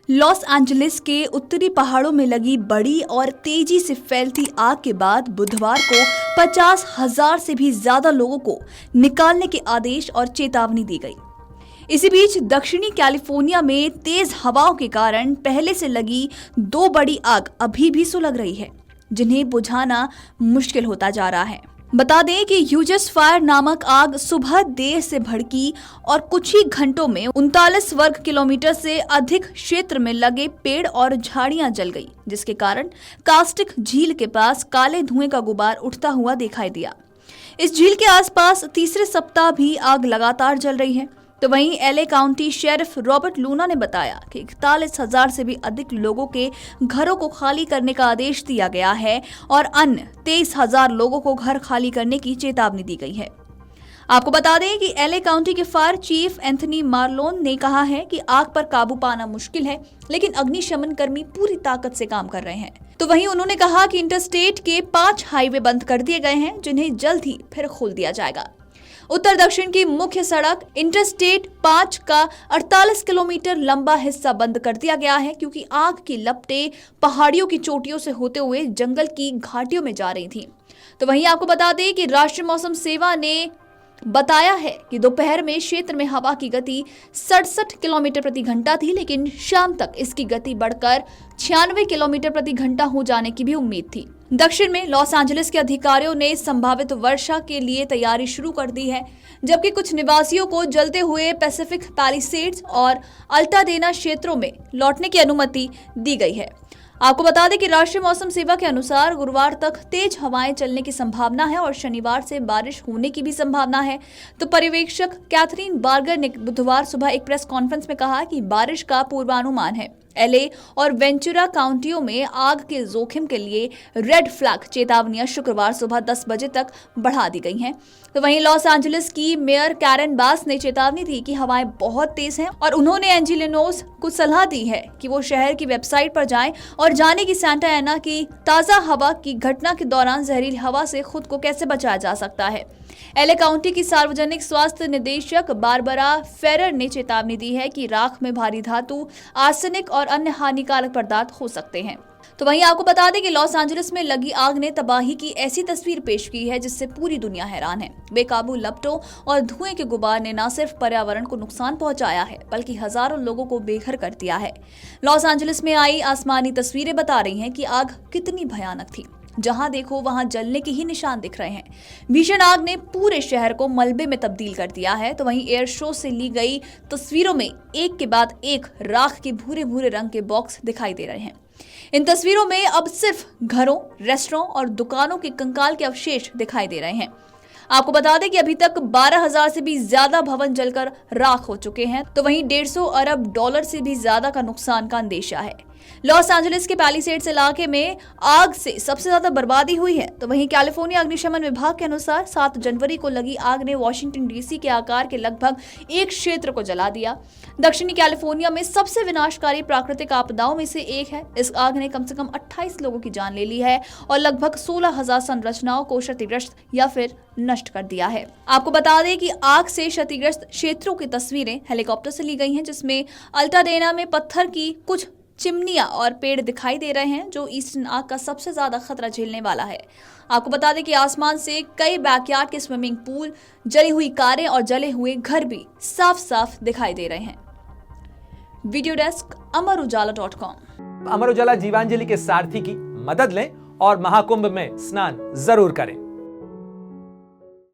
Los Angeles के उत्तरी पहाड़ों में लगी बड़ी और तेजी से फैलती आग के बाद बुधवार को 50,000 से भी ज्यादा लोगों को निकालने के आदेश और चेतावनी दी गई। इसी बीच दक्षिणी कैलिफोर्निया में तेज हवाओं के कारण पहले से लगी 2 बड़ी आग अभी भी सुलग रही है, जिन्हें बुझाना मुश्किल होता जा रहा है। बता दें कि ह्यूजेस फायर नामक आग सुबह देर से भड़की और कुछ ही घंटों में 39 वर्ग किलोमीटर से अधिक क्षेत्र में लगे पेड़ और झाड़ियां जल गई, जिसके कारण कास्टिक झील के पास काले धुएं का गुबार उठता हुआ दिखाई दिया। इस झील के आसपास तीसरे सप्ताह भी आग लगातार जल रही है। तो वहीं LA county sheriff Robert Luna ने बताया कि 41,000 से भी अधिक लोगों के घरों को खाली करने का आदेश दिया गया है और अन्य 23,000 लोगों को घर खाली करने की चेतावनी दी गई है। आपको बता दें कि एलए काउंटी के फायर चीफ एंथनी मार्लोन ने कहा है कि आग पर काबू पाना मुश्किल है, लेकिन अग्निशमन कर्मी पूरी ताकत से काम कर रहे हैं। तो वहीं उन्होंने कहा कि इंटरस्टेट के 5 हाईवे बंद कर दिए गए हैं, जिन्हें जल्द ही फिर खोल दिया जाएगा। उत्तर दक्षिण की मुख्य सड़क इंटरस्टेट 5 का 48 किलोमीटर लंबा हिस्सा बंद कर दिया गया है, क्योंकि आग की लपटें पहाड़ियों की चोटियों से होते हुए जंगल की घाटियों में जा रही थीं। तो वहीं आपको बता दें कि राष्ट्रीय मौसम सेवा ने बताया है कि दोपहर में क्षेत्र में हवा की गति 67 किलोमीटर प्रति घंटा थी, लेकिन शाम तक इसकी गति बढ़कर 96 किलोमीटर प्रति घंटा हो जाने की भी उम्मीद थी। दक्षिण में लॉस एंजलिस के अधिकारियों ने संभावित वर्षा के लिए तैयारी शुरू कर दी है, जबकि कुछ निवासियों को जलते हुए पैसिफिक पैलिसेड्स और अल्टाडेना क्षेत्रों में लौटने की अनुमति दी गई है। आपको बता दें कि राष्ट्रीय मौसम सेवा के अनुसार गुरुवार तक तेज हवाएं चलने की संभावना है और शनिवार से बारिश होने की भी संभावना है। तो पर्यवेक्षक कैथरीन बार्गर ने बुधवार सुबह एक प्रेस कॉन्फ्रेंस में कहा कि बारिश का पूर्वानुमान है। एलए और वेंचुरा काउंटियों में आग के जोखिम के लिए रेड फ्लैग चेतावनियां शुक्रवार सुबह 10 बजे तक बढ़ा दी गई हैं। तो वहीं लॉस एंजलिस की मेयर कैरन बास ने चेतावनी दी कि हवाएं बहुत तेज हैं और उन्होंने एंजिलिनोस को सलाह दी है कि वो शहर की वेबसाइट पर जाएं और जाने की सांता एना की ताजा हवा की घटना के दौरान जहरीली हवा से खुद को कैसे बचाया जा सकता है। एलए काउंटी की सार्वजनिक स्वास्थ्य निदेशक बारबरा फेरर ने चेतावनी दी है कि राख में भारी धातु, आर्सेनिक और अन्य हानिकारक पदार्थ हो सकते हैं। तो वहीं आपको बता दें कि लॉस एंजलिस में लगी आग ने तबाही की ऐसी तस्वीर पेश की है जिससे पूरी दुनिया हैरान है। बेकाबू लपटों और धुएं के गुबार ने न सिर्फ पर्यावरण को नुकसान पहुंचाया है, बल्कि हजारों लोगों को बेघर कर दिया है। लॉस एंजलिस में आई आसमानी तस्वीरें बता रही हैं कि आग कितनी भयानक थी। जहां देखो वहां जलने के ही निशान दिख रहे हैं। भीषण आग ने पूरे शहर को मलबे में तब्दील कर दिया है। तो वहीं एयर शो से ली गई तस्वीरों में एक के बाद एक राख के भूरे भूरे रंग के बॉक्स दिखाई दे रहे हैं। इन तस्वीरों में अब सिर्फ घरों, रेस्टोरेंट और दुकानों के कंकाल के अवशेष दिखाई दे रहे हैं। आपको बता दें कि अभी तक 12,000 से भी ज्यादा भवन जलकर राख हो चुके हैं। तो वहीं $150 अरब से भी ज्यादा का नुकसान का अंदेशा है। लॉस एंजलिस के पैलिसेड्स इलाके में आग से सबसे ज्यादा बर्बादी हुई है। तो वहीं कैलिफोर्निया अग्निशमन विभाग के अनुसार 7 जनवरी को लगी आग ने वॉशिंगटन डीसी के आकार के लगभग एक क्षेत्र को जला दिया। दक्षिणी कैलिफोर्निया में सबसे विनाशकारी प्राकृतिक आपदाओं में से एक है। इस आग ने कम से कम 28 लोगों की जान ले ली है और लगभग 16,000 संरचनाओं को क्षतिग्रस्त या फिर नष्ट कर दिया है। आपको बता दें कि आग से क्षतिग्रस्त क्षेत्रों की तस्वीरें हेलीकॉप्टर से ली गई हैं, जिसमें अल्टाडेना में पत्थर की कुछ चिमनियां और पेड़ दिखाई दे रहे हैं, जो ईस्टर्न आग का सबसे ज्यादा खतरा झेलने वाला है। आपको बता दें कि आसमान से कई बैकयार्ड के स्विमिंग पूल, जली हुई कारें और जले हुए घर भी साफ साफ दिखाई दे रहे हैं। Video desk amarujala.com। Amar Ujala Jeevanjali के सारथी की मदद लें और महाकुंभ में स्नान जरूर करें।